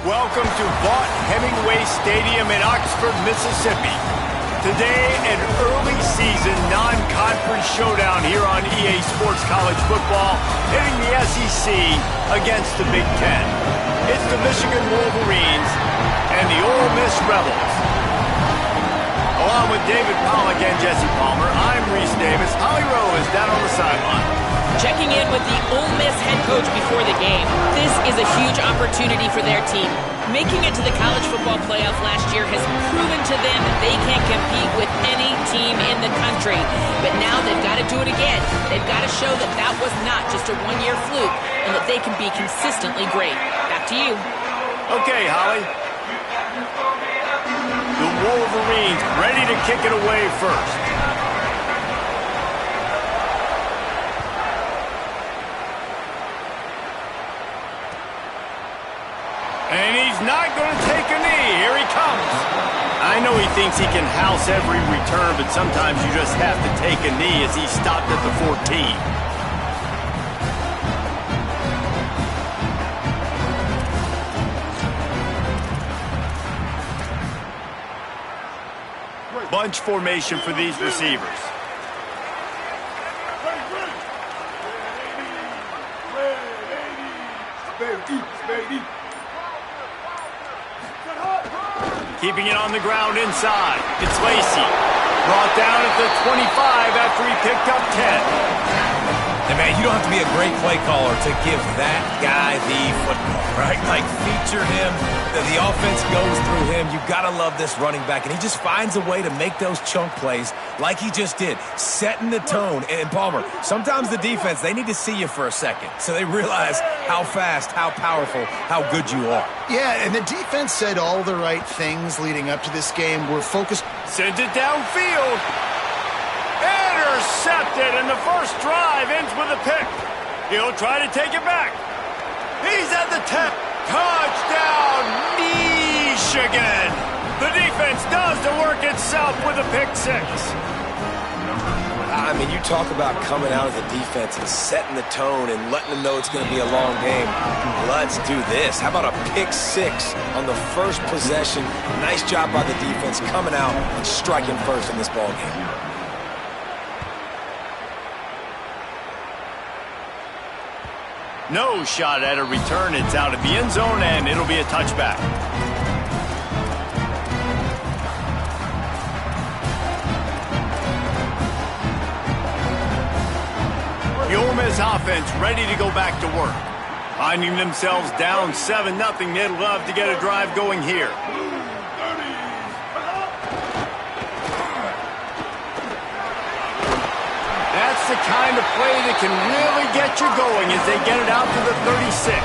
Welcome to Vaught Hemingway Stadium in Oxford, Mississippi. Today, an early season non-conference showdown here on EA Sports College Football, hitting the SEC against the Big Ten. It's the Michigan Wolverines and the Ole Miss Rebels. Along with David Pollack and Jesse Palmer, I'm Reese Davis. Holly Rowe is down on the sideline. Checking in with the Ole Miss head coach before the game. This is a huge opportunity for their team. Making it to the college football playoff last year has proven to them that they can compete with any team in the country. But now they've got to do it again. They've got to show that that was not just a one-year fluke and that they can be consistently great. Back to you. Okay, Holly. The Wolverines ready to kick it away first. And he's not going to take a knee. Here he comes. I know he thinks he can house every return, but sometimes you just have to take a knee as he stopped at the 14. Bunch formation for these receivers. Keeping it on the ground inside. It's Lacy. Brought down at the 25 after he picked up 10. And man, you don't have to be a great play caller to give that guy the football, right? Like, feature him, the offense goes through him. You got to love this running back, and he just finds a way to make those chunk plays like he just did, setting the tone. And Palmer, sometimes the defense, they need to see you for a second so they realize how fast, how powerful, how good you are. Yeah, and the defense said all the right things leading up to this game. We're focused. Sends it downfield. Intercepted, and the first drive ends with a pick. He'll try to take it back. He's at the 10. Touchdown, Michigan. The defense does the work itself with a pick six. I mean, you talk about coming out as a defense and setting the tone and letting them know it's going to be a long game. Let's do this. How about a pick six on the first possession? Nice job by the defense coming out and striking first in this ball game. No shot at a return. It's out of the end zone, and it'll be a touchback. The Ole Miss offense ready to go back to work. Finding themselves down 7-0, they'd love to get a drive going here. That's the kind of play that can really get you going as they get it out to the 36.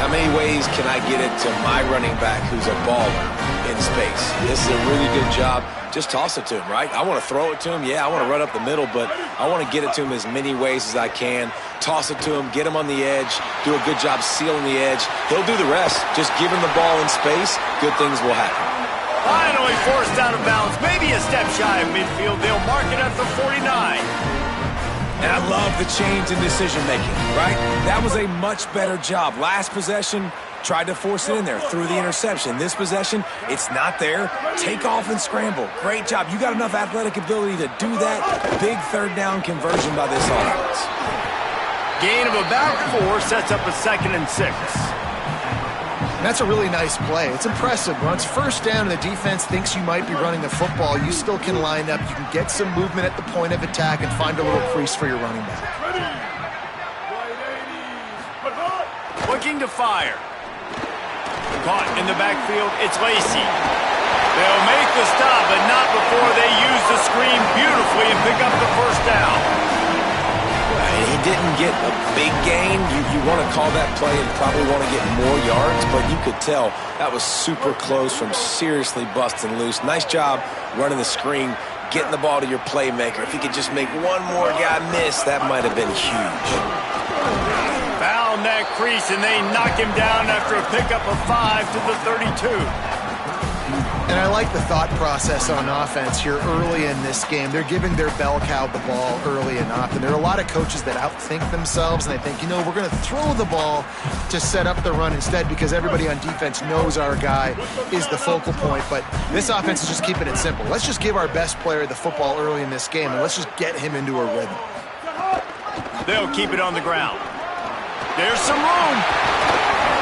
How many ways can I get it to my running back who's a baller in space? This is a really good job. Just toss it to him, right? I want to throw it to him. Yeah, I want to run up the middle, but I want to get it to him as many ways as I can. Toss it to him, get him on the edge, do a good job sealing the edge. He'll do the rest. Just give him the ball in space, good things will happen. Finally forced out of bounds, maybe a step shy of midfield. They'll mark it at the 49. And I love the change in decision-making, right? That was a much better job. Last possession, tried to force it in there through the interception. This possession, it's not there. Take off and scramble. Great job. You got enough athletic ability to do that. Big third down conversion by this offense. Gain of about 4 sets up a 2nd and 6. That's a really nice play. It's impressive. Once first down and the defense thinks you might be running the football, you still can line up. You can get some movement at the point of attack and find a little crease for your running back. Looking to fire. Caught in the backfield, it's Lacy. They'll make the stop, but not before they use the screen beautifully and pick up the first down. He didn't get a big gain. You want to call that play and probably want to get more yards, but you could tell that was super close from seriously busting loose. Nice job running the screen, getting the ball to your playmaker. If he could just make one more guy miss, that might have been huge. Found that crease, and they knock him down after a pickup of 5 to the 32. And I like the thought process on offense here early in this game. They're giving their bell cow the ball early enough. And there are a lot of coaches that outthink themselves, and they think, we're going to throw the ball to set up the run instead because everybody on defense knows our guy is the focal point. But this offense is just keeping it simple. Let's just give our best player the football early in this game, and let's just get him into a rhythm. They'll keep it on the ground. There's some room.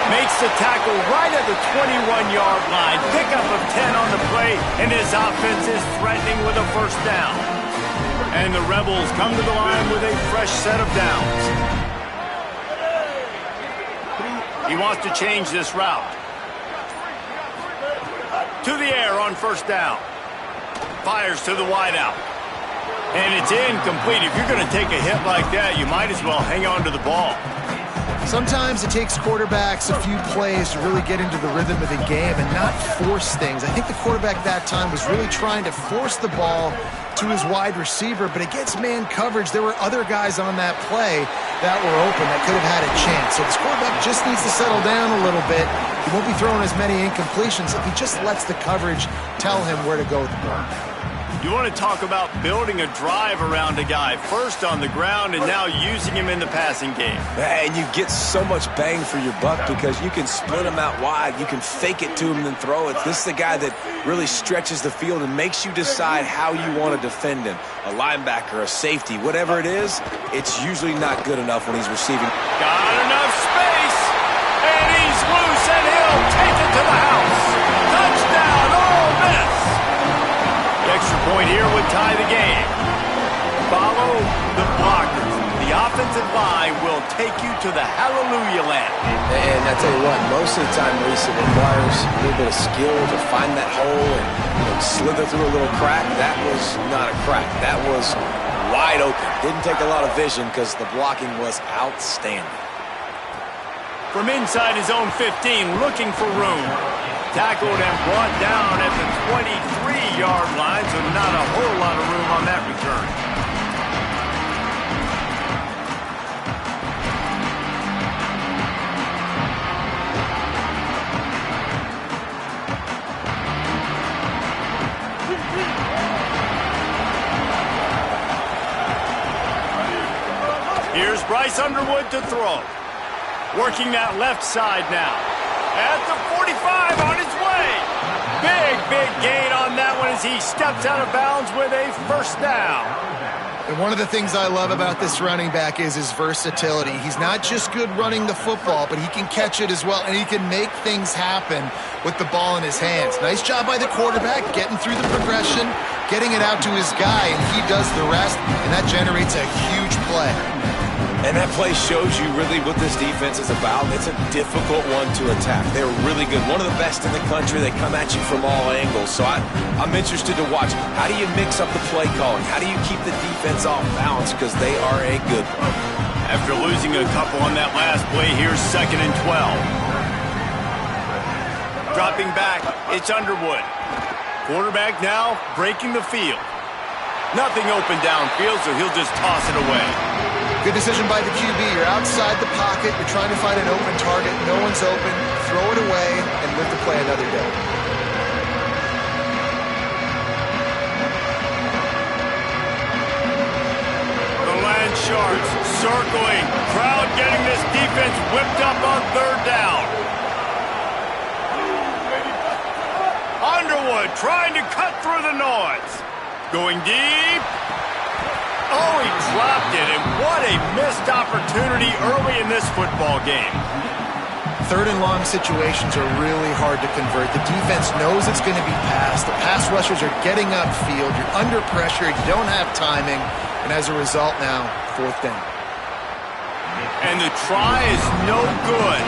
Makes the tackle right at the 21-yard line. Pickup of 10 on the play, and his offense is threatening with a first down. And the Rebels come to the line with a fresh set of downs. He wants to change this route. To the air on first down. Fires to the wideout. And it's incomplete. If you're going to take a hit like that, you might as well hang on to the ball. Sometimes it takes quarterbacks a few plays to really get into the rhythm of the game and not force things. I think the quarterback that time was really trying to force the ball to his wide receiver, but against man coverage, there were other guys on that play that were open that could have had a chance. So this quarterback just needs to settle down a little bit. He won't be throwing as many incompletions if he just lets the coverage tell him where to go with the ball. You want to talk about building a drive around a guy, first on the ground and now using him in the passing game. And you get so much bang for your buck because you can split him out wide. You can fake it to him and then throw it. This is the guy that really stretches the field and makes you decide how you want to defend him. A linebacker, a safety, whatever it is, it's usually not good enough when he's receiving. Got enough space, and he's loose, and he'll take it to the house. Touchdown, Ole Miss. Extra point here would tie the game. Follow the blockers. The offensive line will take you to the hallelujah land. And I tell you what, most of the time, Reese, it requires a little bit of skill to find that hole and slither through a little crack. That was not a crack. That was wide open. Didn't take a lot of vision because the blocking was outstanding. From inside his own 15, looking for room. Tackled and brought down at the 23-yard line, so not a whole lot of room on that return. Here's Bryce Underwood to throw. Working that left side now. At the 45 on his way. Big gain on that one as he steps out of bounds with a first down. And one of the things I love about this running back is his versatility. He's not just good running the football, but he can catch it as well, and he can make things happen with the ball in his hands. Nice job by the quarterback, getting through the progression, getting it out to his guy, and he does the rest, and that generates a huge play. And that play shows you really what this defense is about. It's a difficult one to attack. They're really good. One of the best in the country. They come at you from all angles. So I'm interested to watch. How do you mix up the play calling? How do you keep the defense off balance? Because they are a good one. After losing a couple on that last play, here's 2nd and 12. Dropping back, it's Underwood. Quarterback now breaking the field. Nothing open downfield, so he'll just toss it away. Good decision by the QB. You're outside the pocket. You're trying to find an open target. No one's open. Throw it away and live to play another day. The Lance Sharks circling. Crowd getting this defense whipped up on 3rd down. Underwood trying to cut through the noise. Going deep. Oh, he dropped it, and what a missed opportunity early in this football game. 3rd and long situations are really hard to convert. The defense knows it's going to be passed. The pass rushers are getting upfield. You're under pressure. You don't have timing. And as a result now, 4th down. And the try is no good.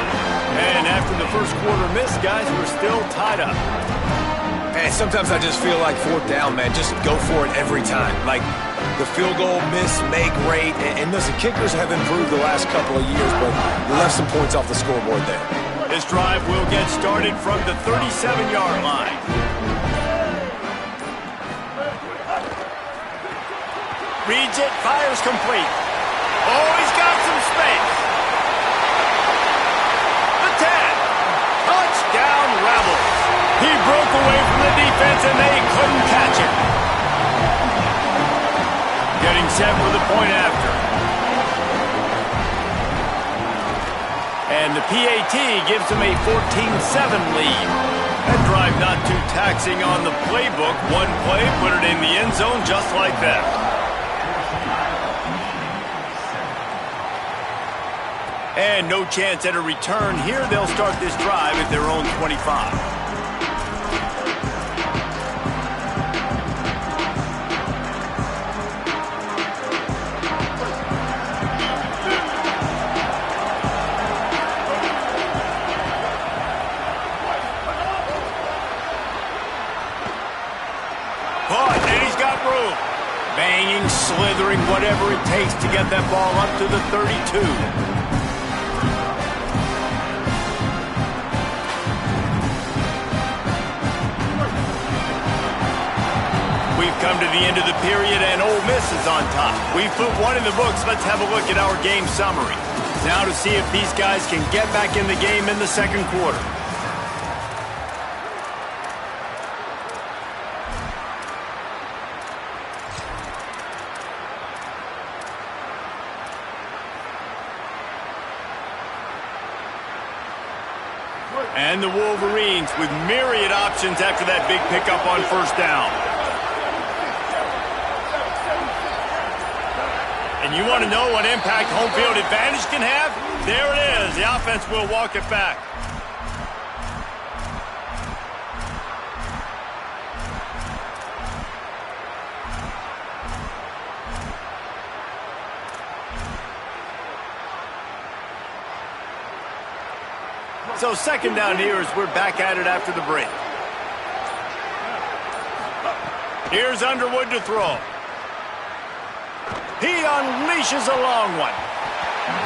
And after the first quarter miss, guys, we're still tied up. And sometimes I just feel like 4th down, man. Just go for it every time. Like the field goal miss, make rate. And listen, kickers have improved the last couple of years, but you left some points off the scoreboard there. This drive will get started from the 37-yard line. Reads it, fires complete. Oh, he's got some space. The 10. Touchdown, Rebels. He broke away from the defense, and they couldn't catch it. Getting set for the point after. And the PAT gives them a 14-7 lead. That drive not too taxing on the playbook. One play, put it in the end zone just like that. And no chance at a return here. They'll start this drive at their own 25. Banging, slithering, whatever it takes to get that ball up to the 32. We've come to the end of the period, and Ole Miss is on top. We've put one in the books. Let's have a look at our game summary. Now to see if these guys can get back in the game in the second quarter. And the Wolverines with myriad options after that big pickup on first down. And you want to know what impact home field advantage can have? There it is. The offense will walk it back. So second down here as we're back at it after the break. Here's Underwood to throw. He unleashes a long one.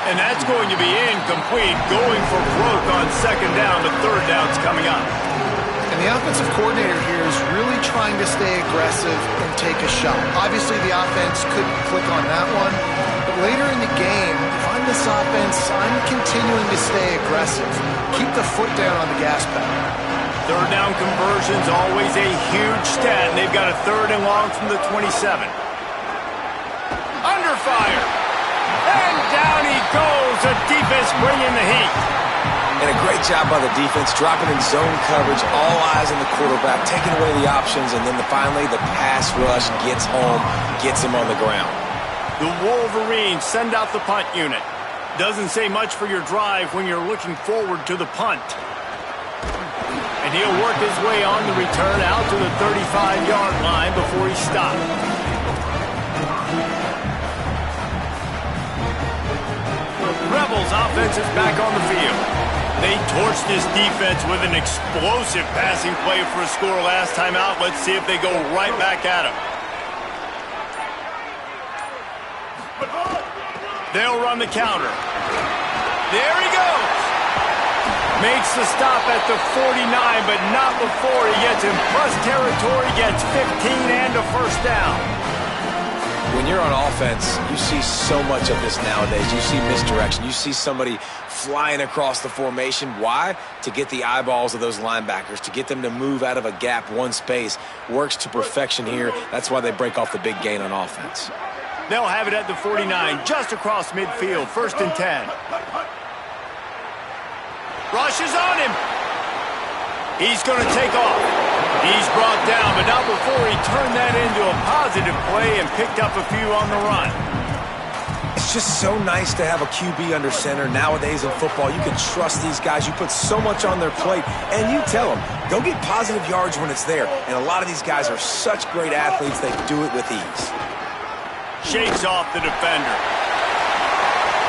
And that's going to be incomplete. Going for broke on second down. The third down's coming up. And the offensive coordinator here is really trying to stay aggressive and take a shot. Obviously, the offense couldn't click on that one. But later in the game, if I'm this offense, I'm continuing to stay aggressive. Keep the foot down on the gas pedal. Third down conversion's always a huge stat, and they've got a third and long from the 27. Under fire. And down he goes. The defense bringing the heat. And a great job by the defense, dropping in zone coverage, all eyes on the quarterback, taking away the options, and then finally the pass rush gets home, gets him on the ground. The Wolverines send out the punt unit. Doesn't say much for your drive when you're looking forward to the punt. And he'll work his way on the return out to the 35-yard line before he stopped. Rebels offense is back on the field. They torched this defense with an explosive passing play for a score last time out. Let's see if they go right back at him. They'll run the counter. There he goes. Makes the stop at the 49, but not before he gets in plus territory, gets 15 and a first down. When you're on offense, you see so much of this nowadays. You see misdirection. You see somebody flying across the formation. Why? To get the eyeballs of those linebackers, to get them to move out of a gap, one space. Works to perfection here. That's why they break off the big gain on offense. They'll have it at the 49, just across midfield, 1st and 10. Rush is on him. He's going to take off. He's brought down, but not before he turned that into a positive play and picked up a few on the run. It's just so nice to have a QB under center. Nowadays in football, you can trust these guys. You put so much on their plate, and you tell them, go get positive yards when it's there. And a lot of these guys are such great athletes, they do it with ease. Shakes off the defender.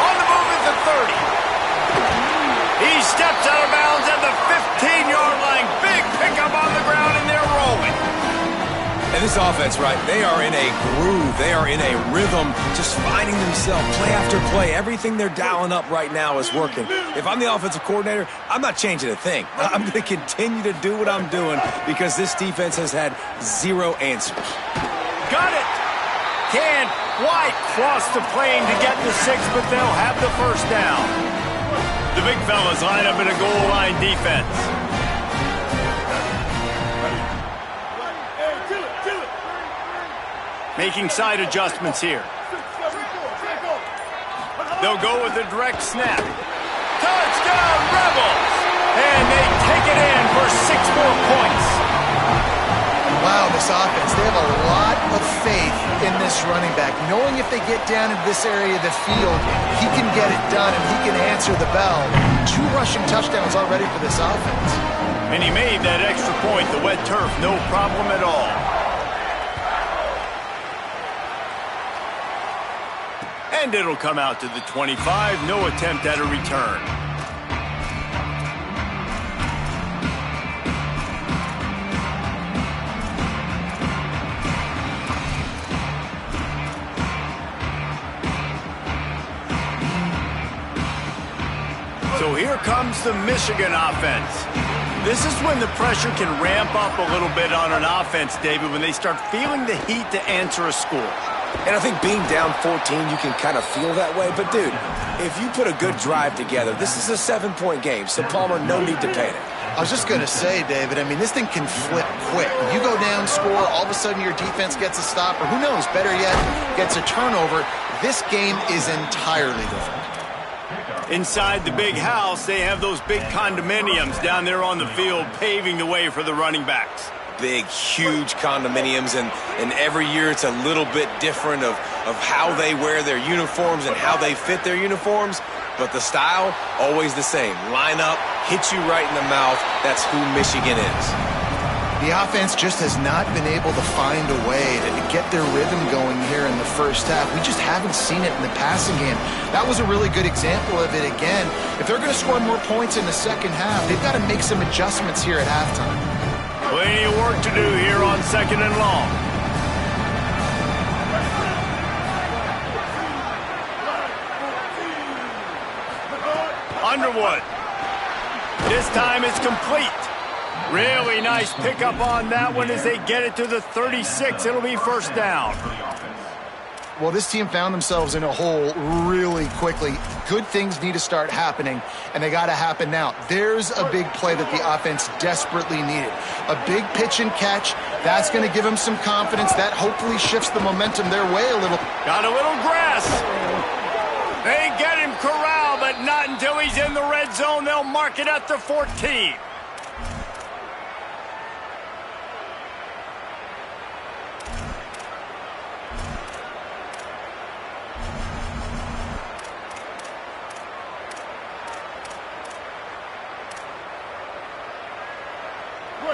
On the move at the 30. He steps out of bounds at the 15-yard line. Big pickup on the ground, and they're rolling. And this offense, right, they are in a groove. They are in a rhythm, just finding themselves play after play. Everything they're dialing up right now is working. If I'm the offensive coordinator, I'm not changing a thing. I'm going to continue to do what I'm doing because this defense has had zero answers. Got it. Can't quite cross the plane to get the 6, but they'll have the first down. The big fellas line up in a goal line defense. Making side adjustments here. They'll go with a direct snap. Touchdown, Rebels! And they take it in for 6 more points. Wow, this offense, they have a lot of faith in this running back. Knowing if they get down into this area of the field, he can get it done and he can answer the bell. 2 rushing touchdowns already for this offense. And he made that extra point, the wet turf, no problem at all. And it'll come out to the 25, no attempt at a return. So here comes the Michigan offense. This is when the pressure can ramp up a little bit on an offense, David, when they start feeling the heat to answer a score. And I think being down 14, you can kind of feel that way. But, dude, if you put a good drive together, this is a 7-point game. So, Palmer, no need to panic. I was just going to say, David, I mean, this thing can flip quick. You go down, score, all of a sudden your defense gets a stop, or who knows, better yet, gets a turnover. This game is entirely different. Inside the big house, they have those big condominiums down there on the field paving the way for the running backs. Big, huge condominiums, and every year it's a little bit different of how they wear their uniforms and how they fit their uniforms, but the style, always the same. Line up, hit you right in the mouth. That's who Michigan is. The offense just has not been able to find a way to get their rhythm going here in the first half. We just haven't seen it in the passing game. That was a really good example of it again. If they're going to score more points in the second half, they've got to make some adjustments here at halftime. Plenty of work to do here on 2nd and long. Underwood. This time it's complete. Really nice pickup on that one as they get it to the 36. It'll be first down. Well, this team found themselves in a hole really quickly. Good things need to start happening, and they got to happen now. There's a big play that the offense desperately needed. A big pitch and catch. That's going to give them some confidence. That hopefully shifts the momentum their way a little. Got a little grass. They get him corralled, but not until he's in the red zone. They'll mark it at the 14.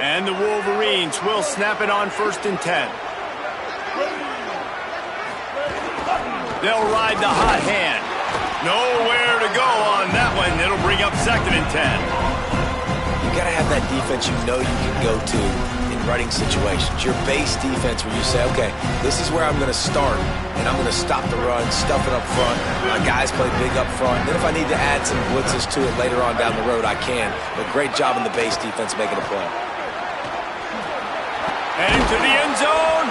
And the Wolverines will snap it on 1st and 10. They'll ride the hot hand. Nowhere to go on that one. It'll bring up 2nd and 10. You got to have that defense you know you can go to in running situations. Your base defense where you say, okay, this is where I'm going to start, and I'm going to stop the run, stuff it up front. My guys play big up front. Then if I need to add some blitzes to it later on down the road, I can. But great job in the base defense making a play. And into the end zone.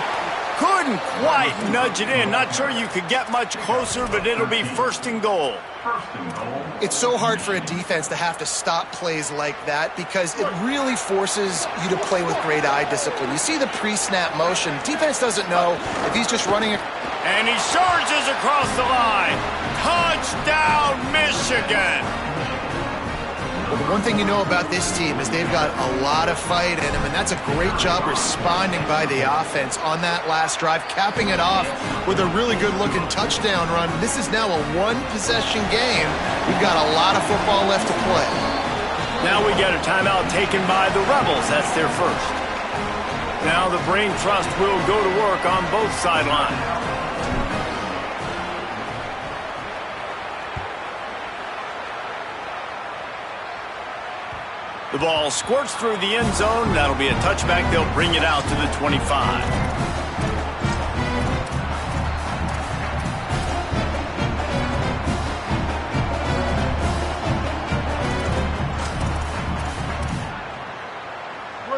Couldn't quite nudge it in. Not sure you could get much closer, but it'll be 1st and goal. It's so hard for a defense to have to stop plays like that because it really forces you to play with great eye discipline. You see the pre-snap motion. Defense doesn't know if he's just running. And he charges across the line. Touchdown, Michigan. Well, the one thing you know about this team is they've got a lot of fight in them, and that's a great job responding by the offense on that last drive, capping it off with a really good-looking touchdown run. This is now a 1-possession game. We've got a lot of football left to play. Now we get a timeout taken by the Rebels. That's their first. Now the brain trust will go to work on both sidelines. The ball squirts through the end zone. That'll be a touchback. They'll bring it out to the 25.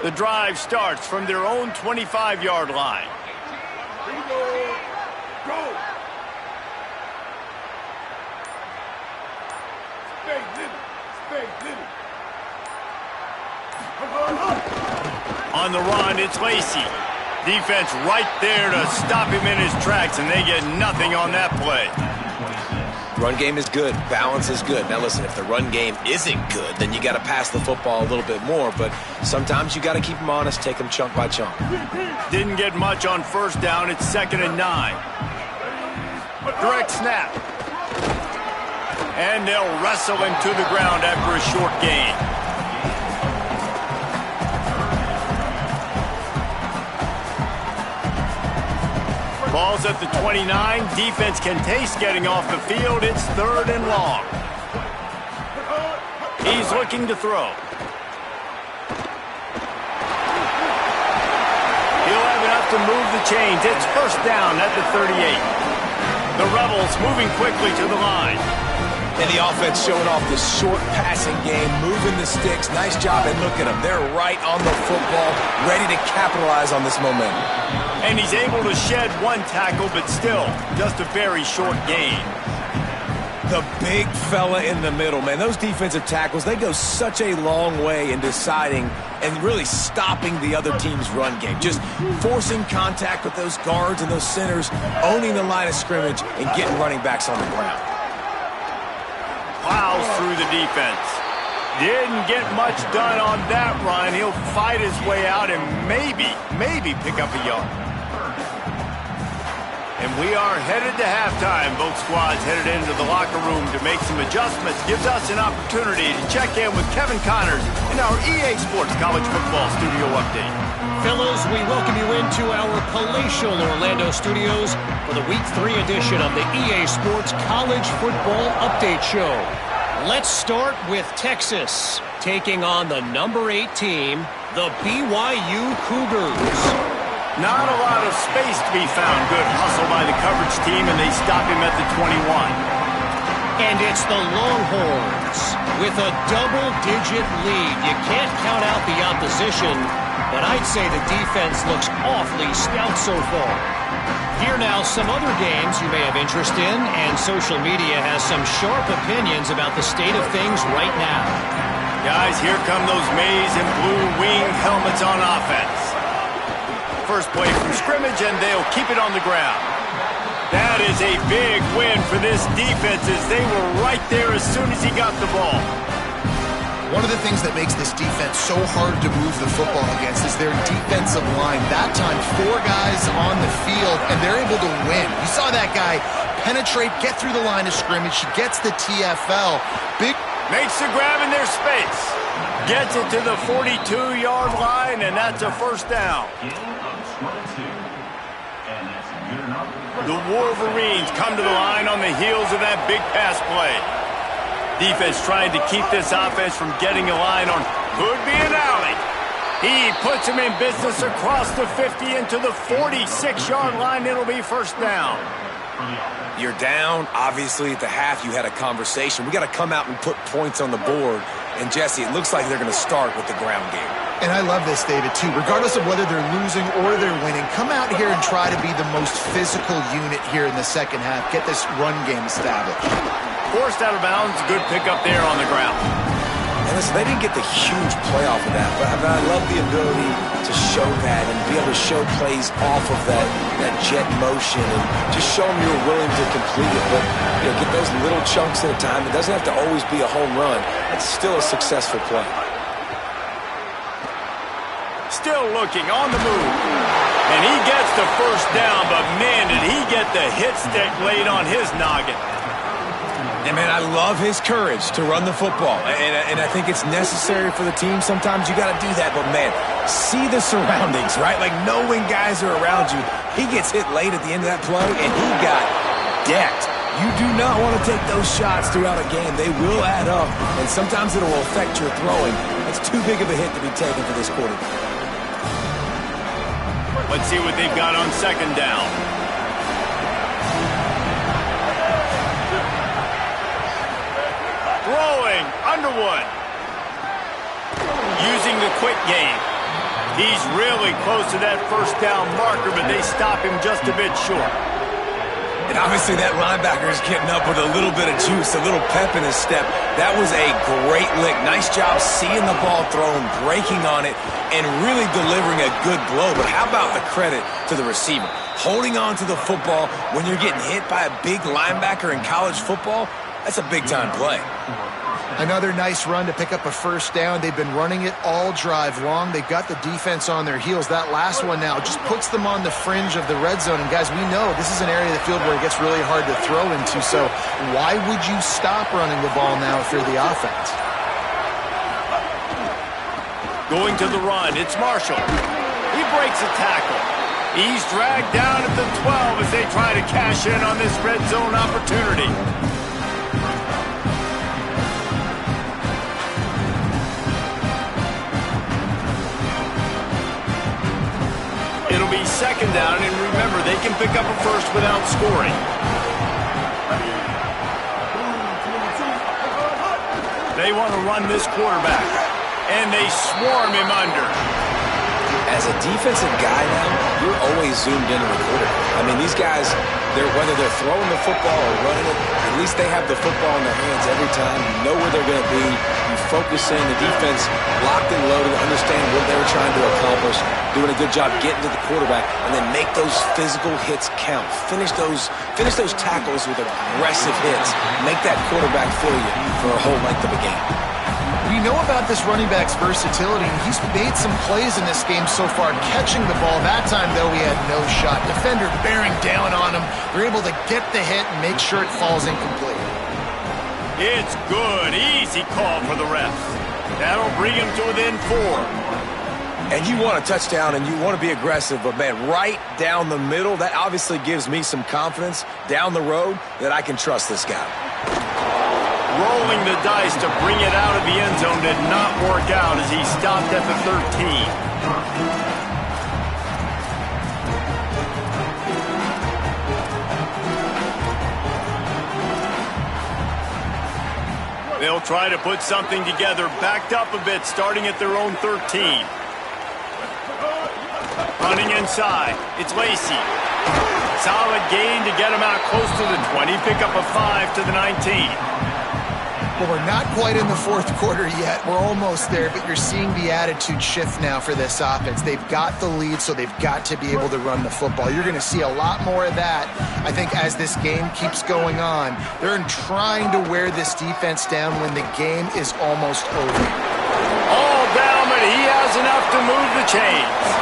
The drive starts from their own 25-yard line. Here we go. Go. Spade, Little. On the run, it's Lacy. Defense right there to stop him in his tracks, and they get nothing on that play. Run game is good. Balance is good. Now, listen, if the run game isn't good, then you got to pass the football a little bit more. But sometimes you got to keep them honest, take them chunk by chunk. Didn't get much on first down. It's 2nd and 9. Direct snap. And they'll wrestle him to the ground after a short gain. Ball's at the 29. Defense can taste getting off the field. It's 3rd and long. He's looking to throw. He'll have enough to move the chains. It's 1st down at the 38. The Rebels moving quickly to the line. And the offense showing off this short passing game, moving the sticks. Nice job, and look at them. They're right on the football, ready to capitalize on this momentum. And he's able to shed one tackle, but still just a very short gain. The big fella in the middle, man. Those defensive tackles, they go such a long way in deciding and really stopping the other team's run game. Just forcing contact with those guards and those centers, owning the line of scrimmage, and getting running backs on the ground. Plows through the defense. Didn't get much done on that run. He'll fight his way out and maybe pick up a yard. And we are headed to halftime. Both squads headed into the locker room to make some adjustments. Gives us an opportunity to check in with Kevin Connors in our EA Sports College Football Studio Update. Fellows, we welcome you into our palatial Orlando studios for the Week 3 edition of the EA Sports College Football Update Show. Let's start with Texas, taking on the number 8 team, the BYU Cougars. Not a lot of space to be found. Good hustle by the coverage team, and they stop him at the 21. And it's the Longhorns with a double-digit lead. You can't count out the opposition, but I'd say the defense looks awfully stout so far. Here now, some other games you may have interest in, and social media has some sharp opinions about the state of things right now. Guys, here come those maize and blue winged helmets on offense. First play from scrimmage, and they'll keep it on the ground. That is a big win for this defense, as they were right there as soon as he got the ball. One of the things that makes this defense so hard to move the football against is their defensive line. That time, 4 guys on the field, and they're able to win. You saw that guy penetrate, get through the line of scrimmage. He gets the TFL. Makes the grab in their space. Gets it to the 42-yard line, and that's a 1st down. The Wolverines come to the line on the heels of that big pass play. Defense trying to keep this offense from getting a line on could be an alley. He puts him in business across the 50 into the 46-yard line. It'll be 1st down. You're down. Obviously, at the half, you had a conversation. We got to come out and put points on the board. And, Jesse, it looks like they're going to start with the ground game. And I love this, David, too. Regardless of whether they're losing or they're winning, come out here and try to be the most physical unit here in the second half. Get this run game established. Forced out of bounds. Good pickup there on the ground. And listen, they didn't get the huge play off of that, but I love the ability to show that and be able to show plays off of that jet motion and just show them you're willing to complete it. But get those little chunks at a time. It doesn't have to always be a home run. It's still a successful play. Still looking on the move. And he gets the 1st down, but man, did he get the hit stick laid on his noggin. And, man, I love his courage to run the football. And I think it's necessary for the team. Sometimes you got to do that. But, man, see the surroundings, right? Like, know when guys are around you. He gets hit late at the end of that play, and he got decked. You do not want to take those shots throughout a game. They will add up, and sometimes it will affect your throwing. It's too big of a hit to be taken for this quarterback. Let's see what they've got on 2nd down. Throwing, Underwood. Using the quick game. He's really close to that 1st down marker, but they stop him just a bit short. And obviously that linebacker is getting up with a little bit of juice, a little pep in his step. That was a great lick. Nice job seeing the ball thrown, breaking on it, and really delivering a good blow. But how about the credit to the receiver? Holding on to the football when you're getting hit by a big linebacker in college football, that's a big-time play. Another nice run to pick up a first down. They've been running it all drive long. They've got the defense on their heels. That last one now just puts them on the fringe of the red zone. And, guys, we know this is an area of the field where it gets really hard to throw into. So why would you stop running the ball now if you're the offense? Going to the run, it's Marshall. He breaks a tackle. He's dragged down at the 12 as they try to cash in on this red zone opportunity. It'll be second down, and remember, they can pick up a first without scoring. They want to run this quarterback, and they swarm him under. As a defensive guy now, you're always zoomed in on the quarterback. I mean, these guys, whether they're throwing the football or running it, at least they have the football in their hands every time. You know where they're going to be. You focus in. The defense locked and loaded, understand what they were trying to accomplish, doing a good job getting to the quarterback, and then make those physical hits count. Finish those tackles with aggressive hits. Make that quarterback feel you for a whole length of a game. We know about this running back's versatility. He's made some plays in this game so far, catching the ball. That time, though, he had no shot. Defender bearing down on him. They're able to get the hit and make sure it falls incomplete. It's good. Easy call for the refs. That'll bring him to within 4. And you want a touchdown and you want to be aggressive, but, man, right down the middle, that obviously gives me some confidence down the road that I can trust this guy. Rolling the dice to bring it out of the end zone did not work out as he stopped at the 13. They'll try to put something together, backed up a bit, starting at their own 13. Running inside, it's Lacy. Solid gain to get him out close to the 20, pick up a 5 to the 19. Well, we're not quite in the fourth quarter yet. We're almost there, but you're seeing the attitude shift now for this offense. They've got the lead, so they've got to be able to run the football. You're going to see a lot more of that, I think, as this game keeps going on. They're trying to wear this defense down when the game is almost over. All down, but he has enough to move the chains.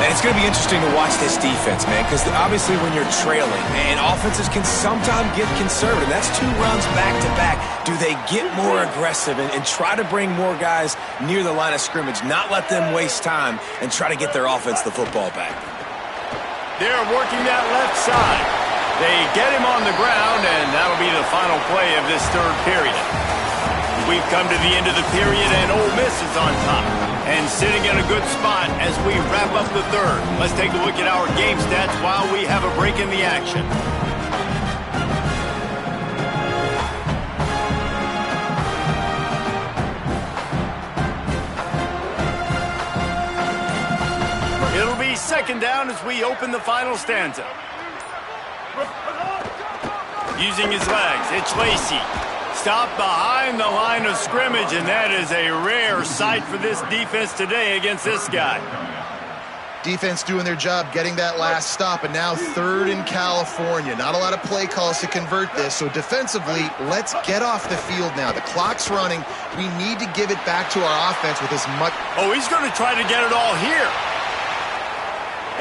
And it's going to be interesting to watch this defense, man, because obviously when you're trailing, and offenses can sometimes get conservative. That's 2 runs back-to-back. Do they get more aggressive and try to bring more guys near the line of scrimmage, not let them waste time, and try to get their offense the football back? They're working that left side. They get him on the ground, and that'll be the final play of this third period. We've come to the end of the period, and Ole Miss is on top and sitting in a good spot as we wrap up the third. Let's take a look at our game stats while we have a break in the action. It'll be second down as we open the final stanza. Using his legs, it's Lacy. Stopped behind the line of scrimmage, and that is a rare sight for this defense today against this guy. Defense doing their job, getting that last stop, and now third in California. Not a lot of play calls to convert this, so defensively, let's get off the field now. The clock's running. We need to give it back to our offense with as much... Oh, he's going to try to get it all here.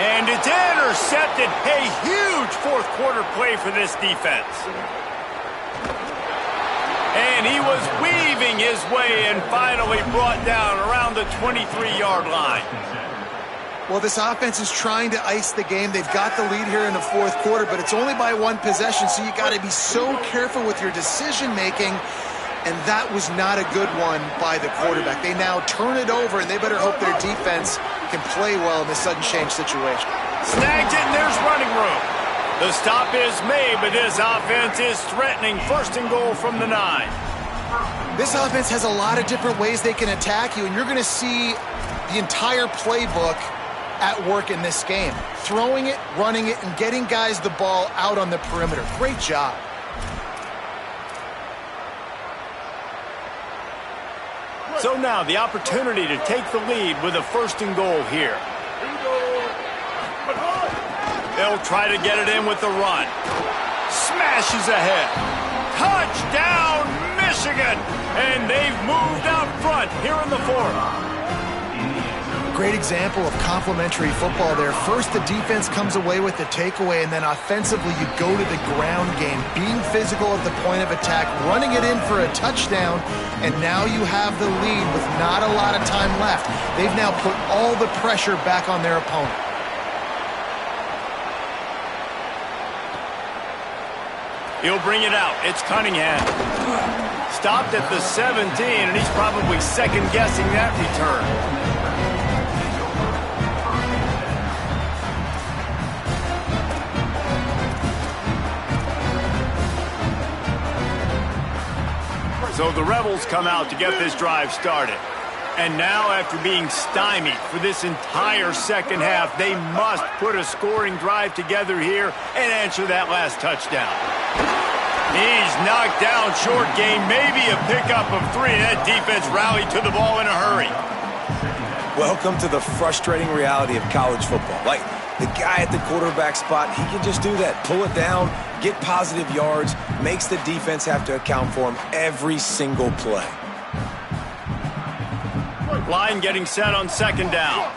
And it's intercepted. A huge fourth quarter play for this defense. And he was weaving his way and finally brought down around the 23-yard line. Well, this offense is trying to ice the game. They've got the lead here in the fourth quarter, but it's only by 1 possession, so you got to be so careful with your decision-making, and that was not a good one by the quarterback. They now turn it over, and they better hope their defense can play well in this sudden change situation. Snagged it, and there's running room. The stop is made, but this offense is threatening first and goal from the 9. This offense has a lot of different ways they can attack you, and you're going to see the entire playbook at work in this game. Throwing it, running it, and getting guys the ball out on the perimeter. Great job. So now the opportunity to take the lead with a 1st and goal here. They'll try to get it in with the run. Smashes ahead. Touchdown, Michigan! And they've moved out front here in the 4th. Great example of complementary football there. First, the defense comes away with the takeaway, and then offensively, you go to the ground game, being physical at the point of attack, running it in for a touchdown, and now you have the lead with not a lot of time left. They've now put all the pressure back on their opponent. He'll bring it out. It's Cunningham. Stopped at the 17, and he's probably second-guessing that return. So the Rebels come out to get this drive started. And now, after being stymied for this entire second half, they must put a scoring drive together here and answer that last touchdown. He's knocked down short game, maybe a pickup of 3. That defense rallied to the ball in a hurry. Welcome to the frustrating reality of college football. Like, the guy at the quarterback spot, he can just do that. Pull it down, get positive yards, makes the defense have to account for him every single play. Line getting set on 2nd down.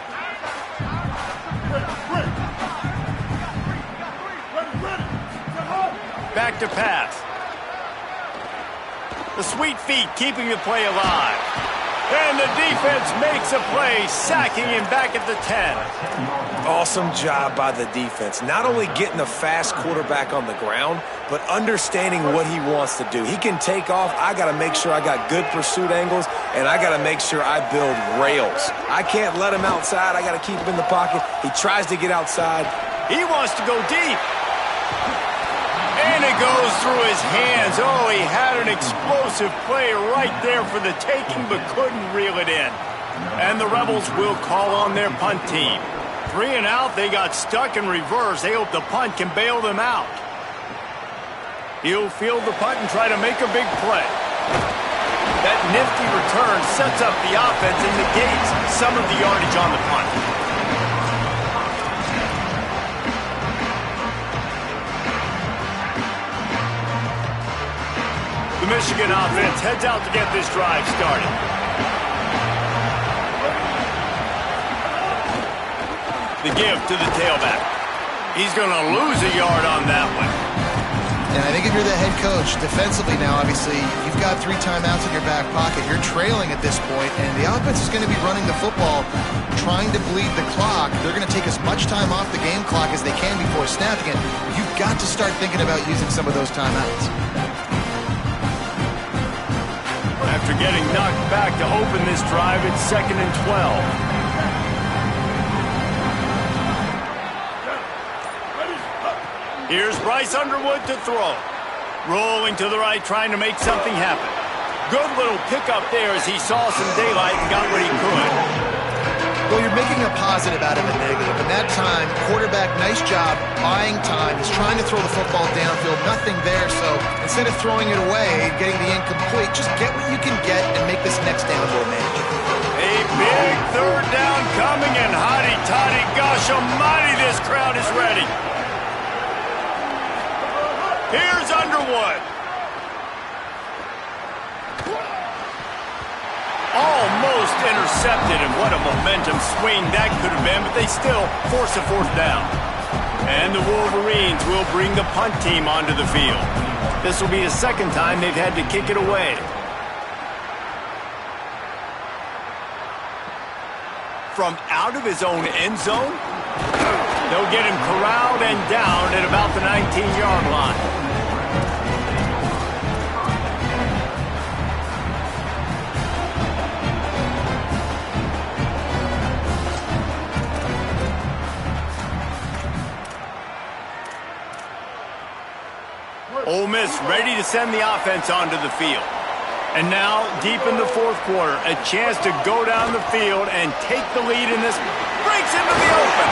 Back to pass. The sweet feet keeping the play alive. And the defense makes a play, sacking him back at the 10. Awesome job by the defense. Not only getting a fast quarterback on the ground, but understanding what he wants to do. He can take off. I got to make sure I got good pursuit angles, and I got to make sure I build rails. I can't let him outside. I got to keep him in the pocket. He tries to get outside. He wants to go deep. And it goes through his hands. Oh, he had an explosive play right there for the taking, but couldn't reel it in. And the Rebels will call on their punt team. 3 and out, they got stuck in reverse. They hope the punt can bail them out. He'll field the punt and try to make a big play. That nifty return sets up the offense and negates some of the yardage on the punt. The Michigan offense heads out to get this drive started. The give to the tailback. He's going to lose a yard on that one. And I think if you're the head coach, defensively now, obviously, you've got 3 timeouts in your back pocket. You're trailing at this point, and the offense is going to be running the football, trying to bleed the clock. They're going to take as much time off the game clock as they can before snapping it. You've got to start thinking about using some of those timeouts. After getting knocked back to open this drive, it's 2nd and 12. Here's Bryce Underwood to throw. Rolling to the right, trying to make something happen. Good little pickup there as he saw some daylight and got what he could. Well, you're making a positive out of a negative. And that time, quarterback, nice job, buying time. He's trying to throw the football downfield. Nothing there, so instead of throwing it away and getting the incomplete, just get what you can get and make this next down more manageable. A big 3rd down coming, and hotty-toddy, gosh almighty, this crowd is ready. Here's Underwood. Almost intercepted, and what a momentum swing that could have been, but they still force a 4th down. And the Wolverines will bring the punt team onto the field. This will be the 2nd time they've had to kick it away. From out of his own end zone, they'll get him corralled and down at about the 19-yard line. Ole Miss ready to send the offense onto the field. And now, deep in the fourth quarter, a chance to go down the field and take the lead in this. Breaks into the open.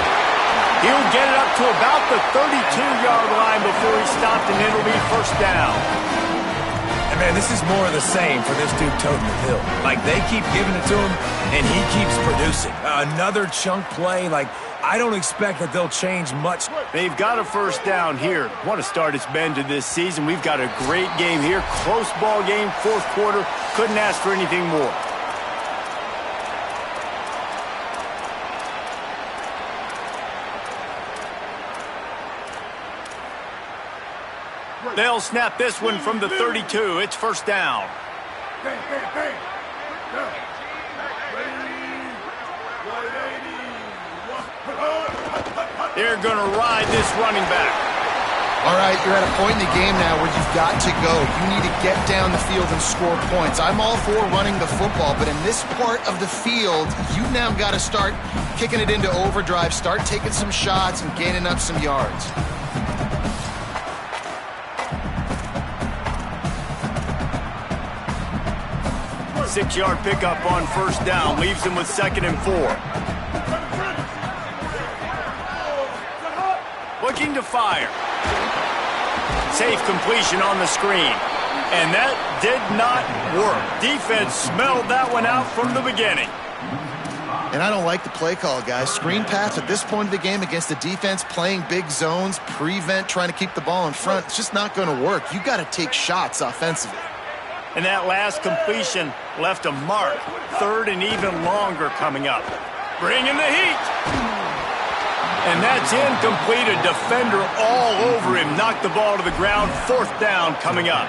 He'll get it up to about the 32-yard line before he stopped, and it'll be first down. And man, this is more of the same for this dude toting the pill. Like, they keep giving it to him, and he keeps producing. Another chunk play, like, I don't expect that they'll change much. They've got a first down here. What a start it's been to this season. We've got a great game here. Close ball game, fourth quarter. Couldn't ask for anything more. They'll snap this one from the 32. It's first down. Bang, bang, bang. They're going to ride this running back. All right, you're at a point in the game now where you've got to go. You need to get down the field and score points. I'm all for running the football, but in this part of the field, you now got to start kicking it into overdrive, start taking some shots and gaining up some yards. Six-yard pickup on first down. Leaves him with 2nd and 4. Looking to fire. Safe completion on the screen. And that did not work. Defense smelled that one out from the beginning. And I don't like the play call, guys. Screen pass at this point of the game against the defense, playing big zones, prevent, trying to keep the ball in front. It's just not going to work. You got to take shots offensively. And that last completion left a mark. 3rd and even longer coming up. Bringing the heat. And that's incomplete. A defender all over him. Knocked the ball to the ground. 4th down coming up.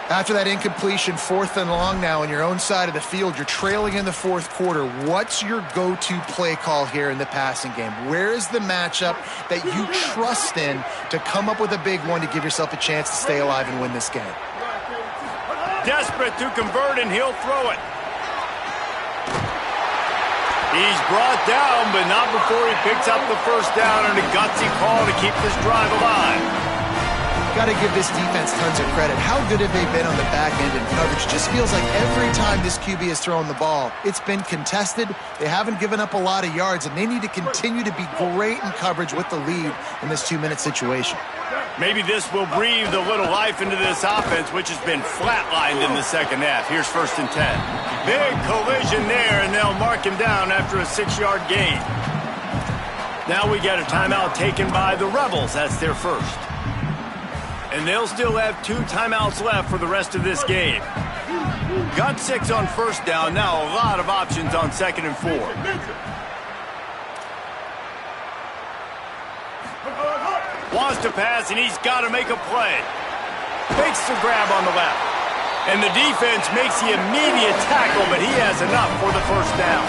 After that incompletion, 4th and long now on your own side of the field, you're trailing in the fourth quarter. What's your go-to play call here in the passing game? Where is the matchup that you trust in to come up with a big one to give yourself a chance to stay alive and win this game? Desperate to convert, and he'll throw it. He's brought down, but not before he picks up the first down and a gutsy call to keep this drive alive. Got to give this defense tons of credit. How good have they been on the back end in coverage? Just feels like every time this QB has thrown the ball, it's been contested. They haven't given up a lot of yards, and they need to continue to be great in coverage with the lead in this 2-minute situation. Maybe this will breathe a little life into this offense, which has been flatlined in the second half. Here's 1st and 10. Big collision there, and they'll mark him down after a 6-yard gain. Now we get a timeout taken by the Rebels. That's their first. And they'll still have 2 timeouts left for the rest of this game. Got 6 on first down. Now a lot of options on 2nd and 4. Wants to pass, and he's got to make a play. Fakes the grab on the left. And the defense makes the immediate tackle, but he has enough for the first down.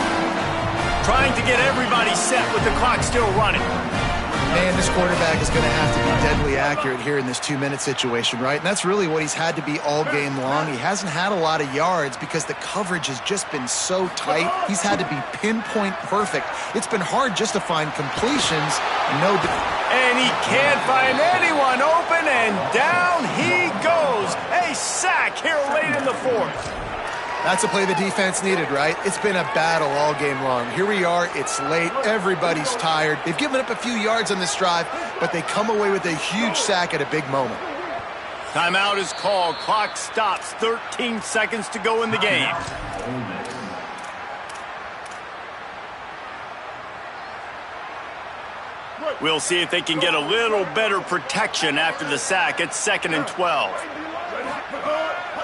Trying to get everybody set with the clock still running. Man, this quarterback is going to have to be deadly accurate here in this 2-minute situation, right? And that's really what he's had to be all game long. He hasn't had a lot of yards because the coverage has just been so tight. He's had to be pinpoint perfect. It's been hard just to find completions. And he can't find anyone open, and down he goes. A sack here late in the fourth. That's a play the defense needed, right? It's been a battle all game long. Here we are. It's late. Everybody's tired. They've given up a few yards on this drive, but they come away with a huge sack at a big moment. Timeout is called. Clock stops. 13 seconds to go in the game. We'll see if they can get a little better protection after the sack. It's 2nd and 12.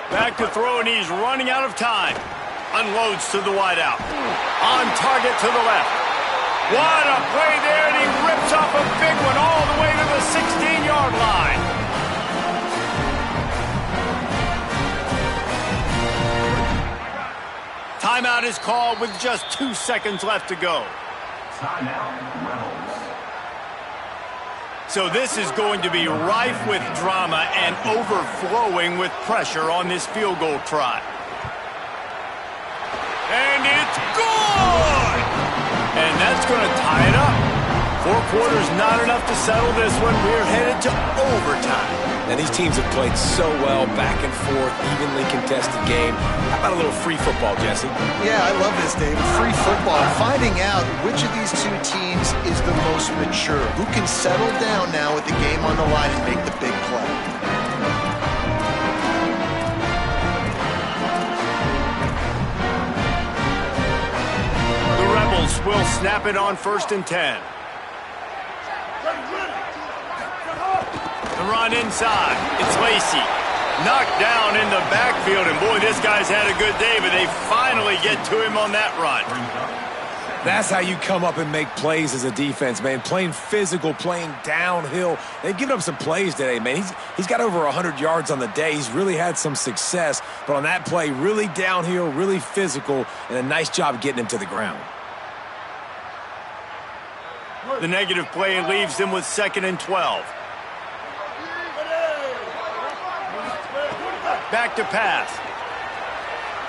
Back to throw, and he's running out of time. Unloads to the wideout. On target to the left. What a play there, and he rips off a big one all the way to the 16-yard line. Timeout is called with just 2 seconds left to go. So this is going to be rife with drama and overflowing with pressure on this field goal try. And it's good! And that's going to tie it up. 4 quarters not enough to settle this one. We're headed to overtime. And these teams have played so well, back and forth, evenly contested game. How about a little free football, Jesse? Yeah, I love this, David. Free football. Finding out which of these two teams is the most mature. Who can settle down now with the game on the line and make the big play. The Rebels will snap it on 1st and 10. The run inside. It's Lacy. Knocked down in the backfield, and boy, this guy's had a good day, but they finally get to him on that run. That's how you come up and make plays as a defense, man. Playing physical, playing downhill. They've given up some plays today, man. He's got over 100 yards on the day. He's really had some success, but on that play, really downhill, really physical, and a nice job getting him to the ground. The negative play leaves them with 2nd and 12. Back to pass.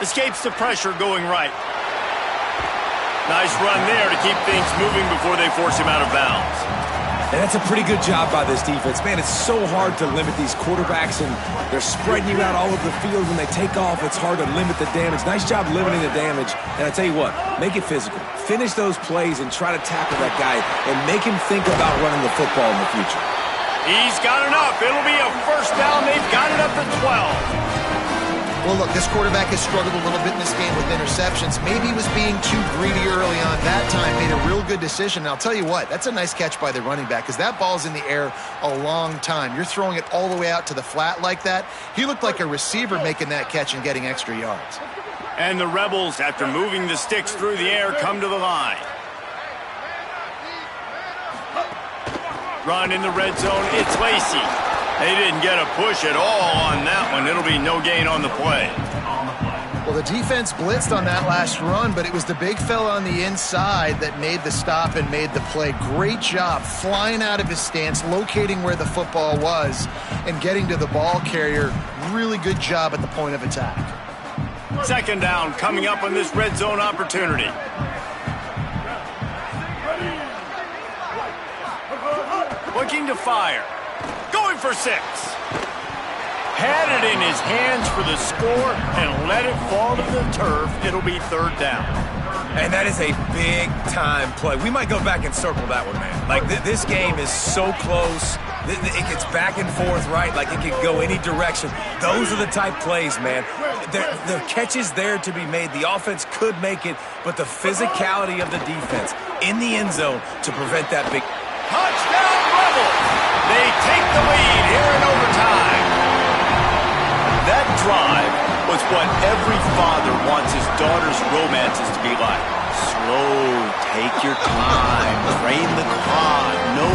Escapes the pressure going right. Nice run there to keep things moving before they force him out of bounds. And that's a pretty good job by this defense. Man, it's so hard to limit these quarterbacks, and they're spreading you out all over the field. When they take off, it's hard to limit the damage. Nice job limiting the damage. And I tell you what, make it physical. Finish those plays and try to tackle that guy and make him think about running the football in the future. He's got enough. It'll be a 1st down. They've got it up to 12. Well, look, this quarterback has struggled a little bit in this game with interceptions. Maybe he was being too greedy early on. That time made a real good decision. And I'll tell you what, that's a nice catch by the running back because that ball's in the air a long time. You're throwing it all the way out to the flat like that. He looked like a receiver making that catch and getting extra yards. And the Rebels, after moving the sticks through the air, come to the line. Run in the red zone. It's Lacy. They didn't get a push at all on that one. It'll be no gain on the play. Well, the defense blitzed on that last run, but it was the big fella on the inside that made the stop and made the play. Great job flying out of his stance, locating where the football was, and getting to the ball carrier. Really good job at the point of attack. 2nd down coming up on this red zone opportunity. Looking to fire. Going for 6. Had it in his hands for the score and let it fall to the turf. It'll be 3rd down. And that is a big-time play. We might go back and circle that one, man. Like, this game is so close. It gets back and forth, right? Like, it could go any direction. Those are the type plays, man. The catch is there to be made. The offense could make it, but the physicality of the defense in the end zone to prevent that big... Touchdown, Rebels! They take the lead here in overtime. That drive was what every father wants his daughter's romances to be like. Slow, take your time, train the clock, no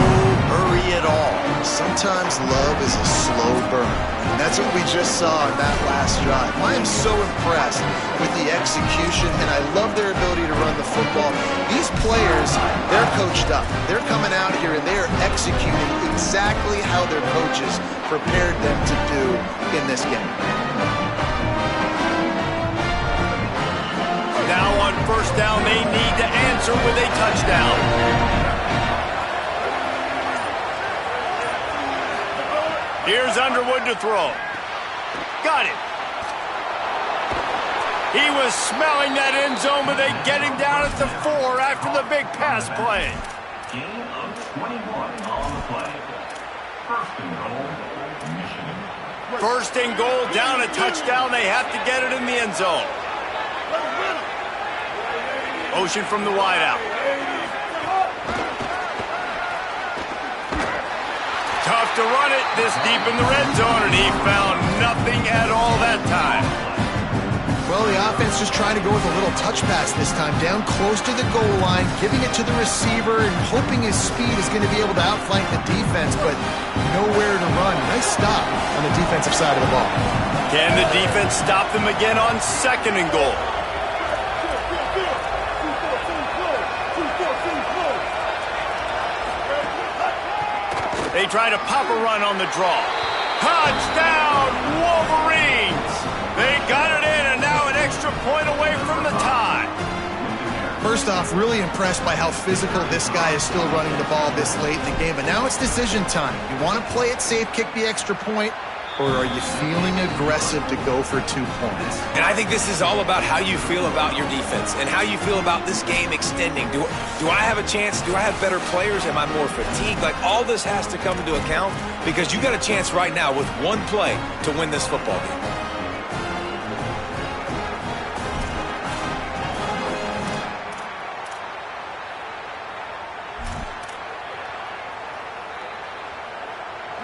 hurry at all. Sometimes love is a slow burn, and that's what we just saw in that last drive. I am so impressed with the execution, and I love their ability to run the football. These players, they're coached up. They're coming out here, and they're executing exactly how their coaches prepared them to do in this game. Now on 1st down, they need to answer with a touchdown. Here's Underwood to throw. Got it. He was smelling that end zone, but they get him down at the 4 after the big pass play. Gain of 21 on the play. 1st and goal, Michigan. 1st and goal, down a touchdown. They have to get it in the end zone. Motion from the wideout. Tough to run it this deep in the red zone, and he found nothing at all that time. Well, the offense just trying to go with a little touch pass this time, down close to the goal line, giving it to the receiver and hoping his speed is going to be able to outflank the defense, but nowhere to run. Nice stop on the defensive side of the ball. Can the defense stop them again on 2nd and goal? They try to pop a run on the draw. Touchdown, Wolverines! They got it in, and now an extra point away from the tie. First off, really impressed by how physical this guy is still running the ball this late in the game. But now it's decision time. You want to play it safe, kick the extra point, or are you feeling aggressive to go for 2 points? And I think this is all about how you feel about your defense and how you feel about this game extending. Do I have a chance? Do I have better players? Am I more fatigued? Like, all this has to come into account because you got a chance right now with one play to win this football game.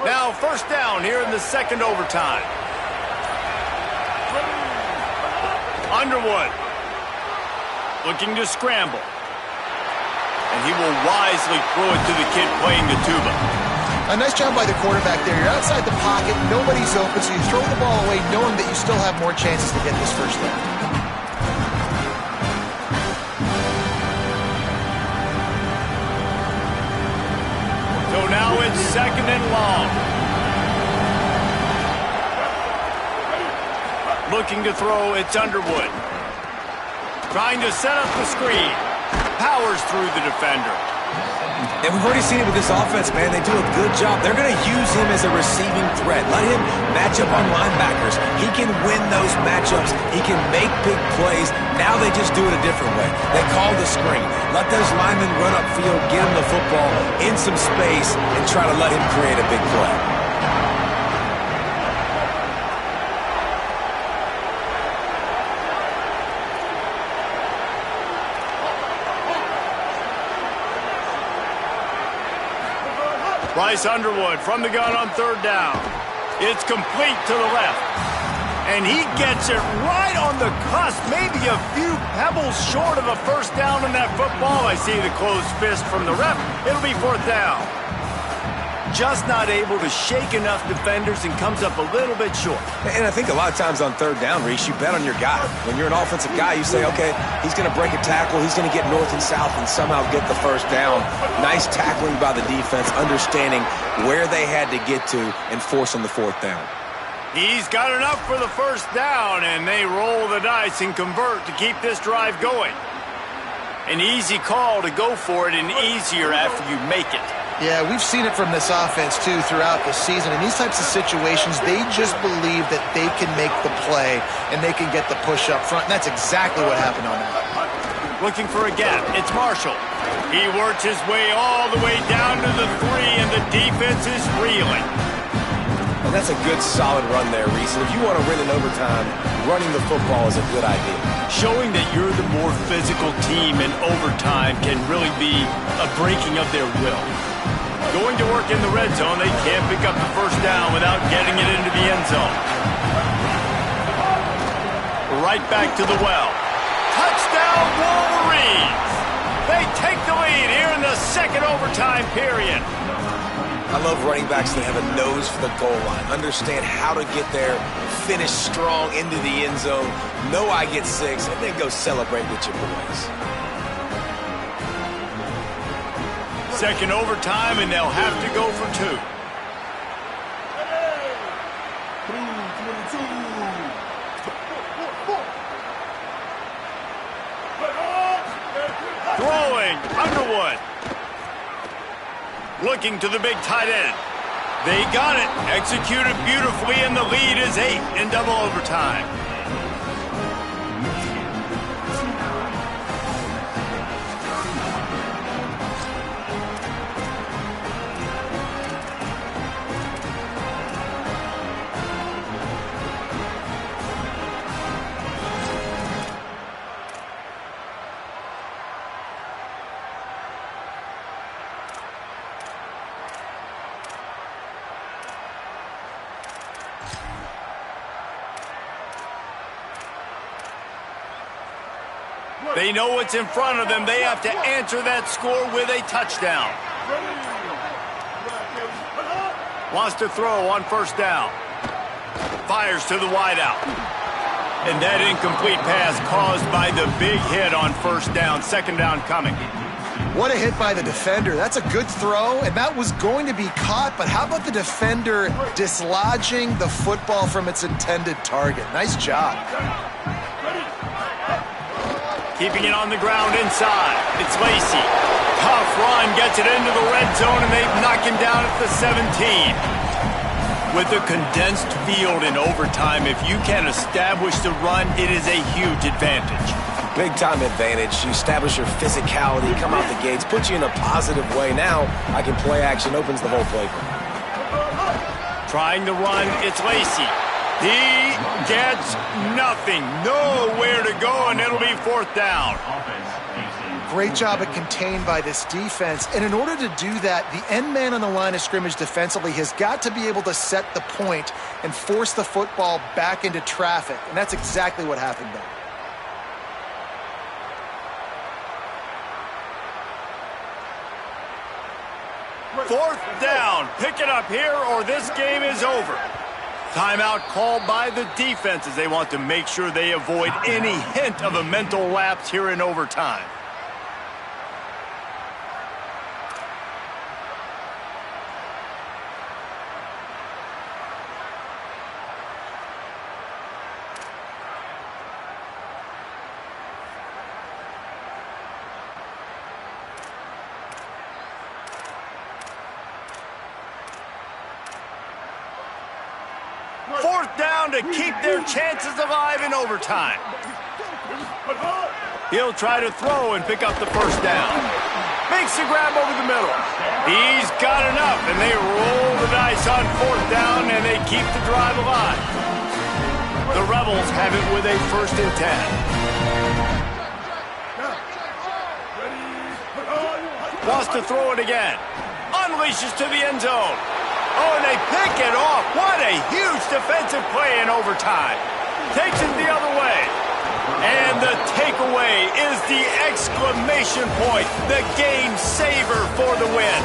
Now first down here in the second overtime. Underwood looking to scramble. And he will wisely throw it to the kid playing the tuba. A nice job by the quarterback there. You're outside the pocket, nobody's open, so you throw the ball away knowing that you still have more chances to get this first down. So now it's second and long. Looking to throw, it's Underwood. Trying to set up the screen. Powers through the defender. And we've already seen it with this offense, man. They do a good job. They're going to use him as a receiving threat. Let him match up on linebackers. He can win those matchups. He can make big plays. Now they just do it a different way. They call the screen. Let those linemen run upfield, get him the football in some space, and try to let him create a big play. Bryce Underwood from the gun on third down. It's complete to the left. And he gets it right on the cusp, maybe a few pebbles short of a first down in that football. I see the closed fist from the ref. It'll be fourth down. Just not able to shake enough defenders and comes up a little bit short. And I think a lot of times on third down, Reese, you bet on your guy. When you're an offensive guy, you say, okay, he's going to break a tackle, he's going to get north and south and somehow get the first down. Nice tackling by the defense, understanding where they had to get to and forcing the fourth down. He's got enough for the first down, and they roll the dice and convert to keep this drive going. An easy call to go for it and easier after you make it. Yeah, we've seen it from this offense, too, throughout the season. In these types of situations, they just believe that they can make the play and they can get the push up front, and that's exactly what happened on that. Looking for a gap. It's Marshall. He works his way all the way down to the 3, and the defense is reeling. And that's a good, solid run there, Reese. And if you want to win in overtime, running the football is a good idea. Showing that you're the more physical team in overtime can really be a breaking of their will. Going to work in the red zone, they can't pick up the first down without getting it into the end zone. Right back to the well. Touchdown, Wolverines! They take the lead here in the second overtime period. I love running backs that have a nose for the goal line, understand how to get there, finish strong into the end zone, know I get 6, and then go celebrate with your boys. Second overtime, and they'll have to go for 2. Throwing, Underwood. Looking to the big tight end. They got it. Executed beautifully, and the lead is 8 in double overtime. They know what's in front of them. They have to answer that score with a touchdown. Wants to throw on first down. Fires to the wideout. And that incomplete pass caused by the big hit on first down. Second down coming. What a hit by the defender. That's a good throw, and that was going to be caught, but how about the defender dislodging the football from its intended target? Nice job. Keeping it on the ground inside. It's Lacy. Tough run, gets it into the red zone, and they've knocked him down at the 17. With a condensed field in overtime, if you can establish the run, it is a huge advantage. Big-time advantage. You establish your physicality, come out the gates, put you in a positive way. Now, I can play action, opens the whole playbook. Trying to run, it's Lacy. He gets nothing. Nowhere to go, and it'll be 4th down. Great job at contained by this defense. And in order to do that, the end man on the line of scrimmage defensively has got to be able to set the point and force the football back into traffic. And that's exactly what happened there. Fourth down. Pick it up here or this game is over. Timeout called by the defense as they want to make sure they avoid any hint of a mental lapse here in overtime. Fourth down to keep their chances alive in overtime. He'll try to throw and pick up the first down. Makes the grab over the middle. He's got enough, and they roll the dice on 4th down, and they keep the drive alive. The Rebels have it with a 1st and 10. Wants to throw it again. Unleashes to the end zone. Oh, and they pick it off. What a huge defensive play in overtime. Takes it the other way. And the takeaway is the exclamation point. The game saver for the win.